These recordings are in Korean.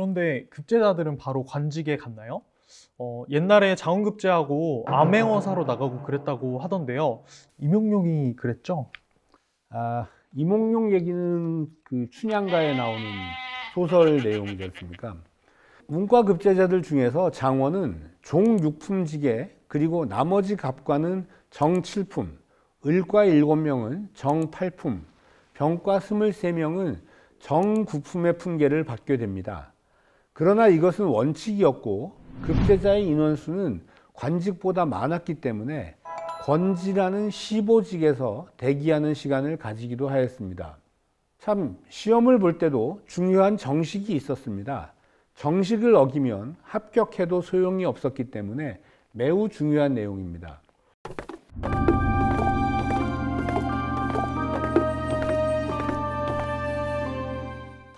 그런데 급제자들은 바로 관직에 갔나요? 옛날에 자원급제하고 암행어사로 나가고 그랬다고 하던데요. 임용용이 그랬죠? 이몽룡 얘기는 그 춘향가에 나오는 소설 내용이지 않습니까? 문과 급제자들 중에서 장원은 종6품직에 그리고 나머지 갑과는 정7품, 을과 7명은 정8품, 병과 23명은 정9품의 품계를 받게 됩니다. 그러나 이것은 원칙이었고 급제자의 인원수는 관직보다 많았기 때문에 권지라는 시보직에서 대기하는 시간을 가지기도 하였습니다. 참 시험을 볼 때도 중요한 정식이 있었습니다. 정식을 어기면 합격해도 소용이 없었기 때문에 매우 중요한 내용입니다.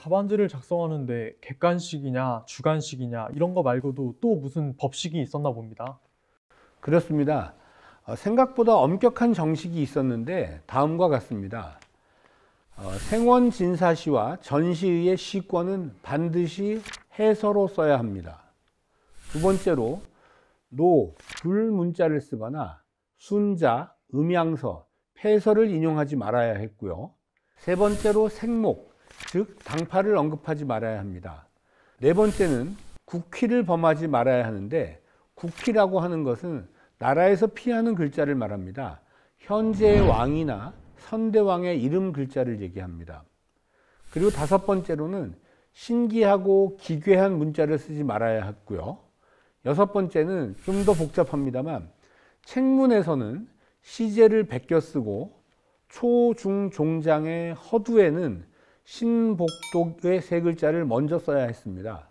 답안지를 작성하는데 객관식이냐 주관식이냐 이런 거 말고도 또 무슨 법식이 있었나 봅니다. 그렇습니다. 생각보다 엄격한 정식이 있었는데 다음과 같습니다. 생원진사시와 전시의 시권은 반드시 해서로 써야 합니다. 두 번째로 노, 불 문자를 쓰거나 순자, 음양서, 폐서를 인용하지 말아야 했고요. 세 번째로 생목, 즉 당파를 언급하지 말아야 합니다. 네 번째는 국휘를 범하지 말아야 하는데 국휘라고 하는 것은 나라에서 피하는 글자를 말합니다. 현재의 왕이나 선대왕의 이름 글자를 얘기합니다. 그리고 다섯 번째로는 신기하고 기괴한 문자를 쓰지 말아야 했고요. 여섯 번째는 좀 더 복잡합니다만 책문에서는 시제를 베껴 쓰고 초, 중, 종장의 허두에는 신복독의 세 글자를 먼저 써야 했습니다.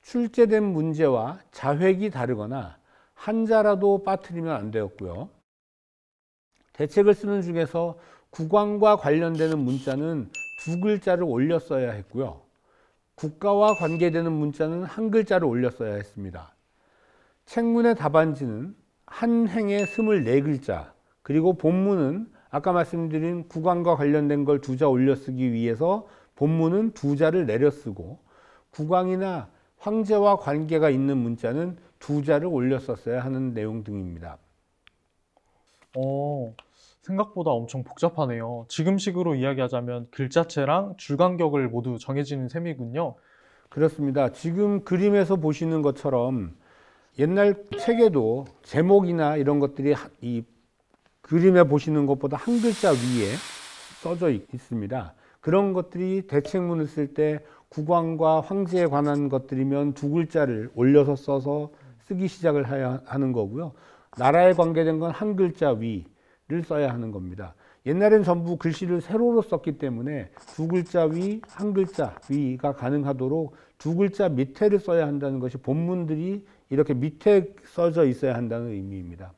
출제된 문제와 자획이 다르거나 한자라도 빠뜨리면 안 되었고요. 대책을 쓰는 중에서 국왕과 관련되는 문자는 두 글자를 올려 써야 했고요. 국가와 관계되는 문자는 한 글자를 올려 써야 했습니다. 책문의 답안지는 한 행에 24글자, 그리고 본문은 아까 말씀드린 국왕과 관련된 걸 두 자 올려 쓰기 위해서 본문은 두 자를 내려 쓰고 국왕이나 황제와 관계가 있는 문자는 두 자를 올려 썼어야 하는 내용 등입니다. 생각보다 엄청 복잡하네요. 지금식으로 이야기하자면 글자체랑 줄간격을 모두 정해지는 셈이군요. 그렇습니다. 지금 그림에서 보시는 것처럼 옛날 책에도 제목이나 이런 것들이 이 그림에 보시는 것보다 한 글자 위에 써져 있습니다. 그런 것들이 대책문을 쓸 때 국왕과 황제에 관한 것들이면 두 글자를 올려서 써서 쓰기 시작을 해야 하는 거고요. 나라에 관계된 건 한 글자 위를 써야 하는 겁니다. 옛날엔 전부 글씨를 세로로 썼기 때문에 두 글자 위, 한 글자 위가 가능하도록 두 글자 밑에를 써야 한다는 것이 본문들이 이렇게 밑에 써져 있어야 한다는 의미입니다.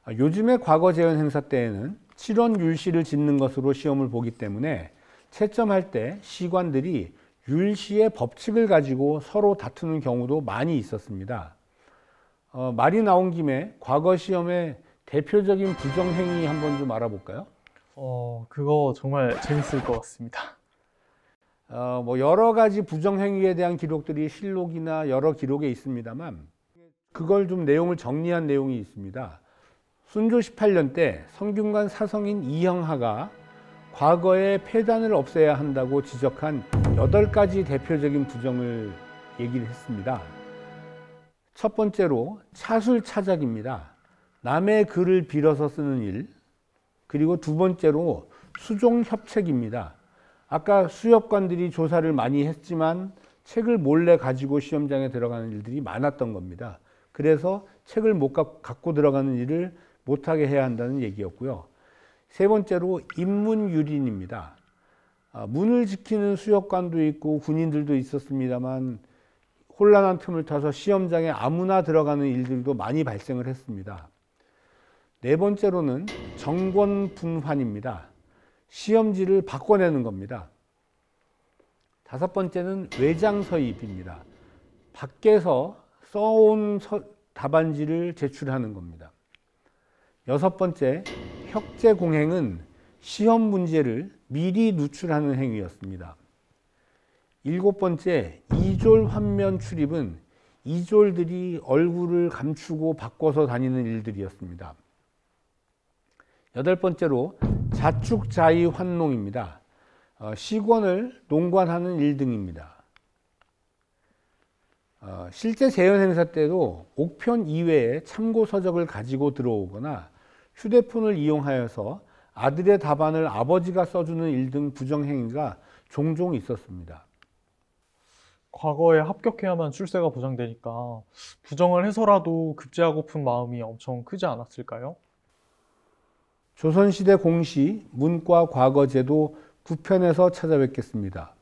요즘의 과거 재현 행사 때에는 칠원율시를 짓는 것으로 시험을 보기 때문에 채점할 때 시관들이 율시의 법칙을 가지고 서로 다투는 경우도 많이 있었습니다. 말이 나온 김에 과거 시험의 대표적인 부정행위 한번 좀 알아볼까요? 그거 정말 재밌을 것 같습니다. 여러 가지 부정행위에 대한 기록들이 실록이나 여러 기록에 있습니다만 그걸 좀 내용을 정리한 내용이 있습니다. 순조 18년 때 성균관 사성인 이형하가 과거에 폐단을 없애야 한다고 지적한 8가지 대표적인 부정을 얘기를 했습니다. 첫 번째로 차술차작입니다. 남의 글을 빌어서 쓰는 일. 그리고 두 번째로 수종협책입니다. 아까 수협관들이 조사를 많이 했지만 책을 몰래 가지고 시험장에 들어가는 일들이 많았던 겁니다. 그래서 책을 못 갖고 들어가는 일을 못하게 해야 한다는 얘기였고요. 세 번째로 인문유린입니다. 문을 지키는 수협관도 있고 군인들도 있었습니다만 혼란한 틈을 타서 시험장에 아무나 들어가는 일들도 많이 발생을 했습니다. 네 번째로는 정권분환입니다. 시험지를 바꿔내는 겁니다. 다섯 번째는 외장서입입니다. 밖에서 써온 답안지를 제출하는 겁니다. 여섯 번째, 혁재공행은 시험 문제를 미리 누출하는 행위였습니다. 7번째, 이졸 환면 출입은 이졸들이 얼굴을 감추고 바꿔서 다니는 일들이었습니다. 8번째로 자축자의 환농입니다. 시권을 농관하는 일 등입니다. 실제 재연 행사 때도 옥편 이외에 참고 서적을 가지고 들어오거나 휴대폰을 이용하여서 아들의 답안을 아버지가 써주는 일 등 부정행위가 종종 있었습니다. 과거에 합격해야만 출세가 보장되니까 부정을 해서라도 급제하고픈 마음이 엄청 크지 않았을까요? 조선시대 공시 문과 과거제도 9편에서 찾아뵙겠습니다.